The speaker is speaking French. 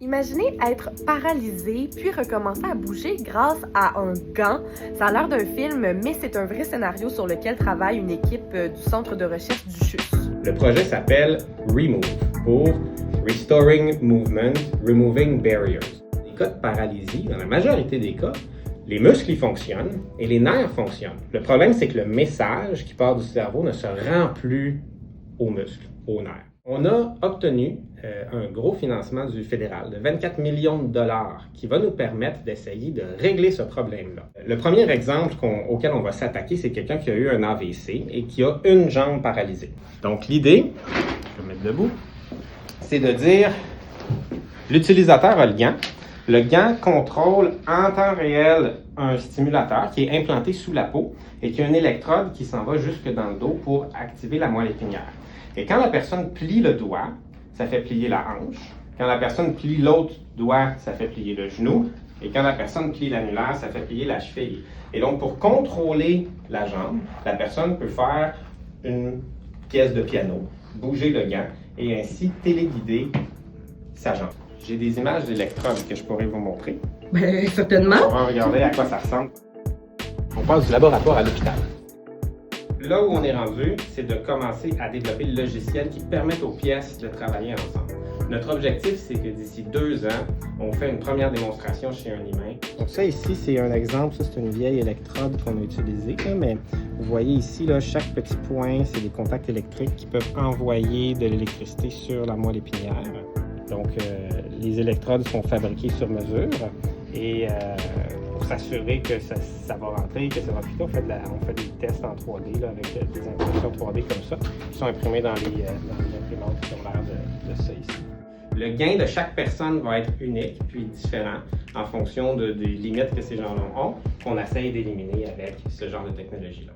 Imaginez être paralysé puis recommencer à bouger grâce à un gant. Ça a l'air d'un film, mais c'est un vrai scénario sur lequel travaille une équipe du centre de recherche du CHUS. Le projet s'appelle ReMove pour Restoring Movement, Removing Barriers. Dans les cas de paralysie, dans la majorité des cas, les muscles y fonctionnent et les nerfs fonctionnent. Le problème, c'est que le message qui part du cerveau ne se rend plus aux muscles, aux nerfs. On a obtenu un gros financement du fédéral de 24 millions de dollars qui va nous permettre d'essayer de régler ce problème-là. Le premier exemple auquel on va s'attaquer, c'est quelqu'un qui a eu un AVC et qui a une jambe paralysée. Donc l'idée, je vais me mettre debout, c'est de dire l'utilisateur a le gant. Le gant contrôle en temps réel un stimulateur qui est implanté sous la peau et qui a une électrode qui s'en va jusque dans le dos pour activer la moelle épinière. Et quand la personne plie le doigt, ça fait plier la hanche. Quand la personne plie l'autre doigt, ça fait plier le genou. Et quand la personne plie l'annulaire, ça fait plier la cheville. Et donc, pour contrôler la jambe, la personne peut faire une pièce de piano, bouger le gant et ainsi téléguider sa jambe. J'ai des images d'électrodes que je pourrais vous montrer. Bien, certainement. On va regarder à quoi ça ressemble. On passe du laboratoire à l'hôpital. Là où on est rendu, c'est de commencer à développer le logiciel qui permette aux pièces de travailler ensemble. Notre objectif, c'est que d'ici 2 ans, on fait une première démonstration chez un humain. Donc ça ici, c'est un exemple, ça c'est une vieille électrode qu'on a utilisée, mais vous voyez ici, là, chaque petit point, c'est des contacts électriques qui peuvent envoyer de l'électricité sur la moelle épinière. Donc les électrodes sont fabriquées sur mesure et pour s'assurer que ça va rentrer, que ça va fitter, on fait des tests en 3D là, avec des impressions 3D comme ça, qui sont imprimées dans les imprimantes qui ont l'air de ça ici. Le gain de chaque personne va être unique puis différent en fonction des limites que ces gens-là ont, qu'on essaye d'éliminer avec ce genre de technologie-là.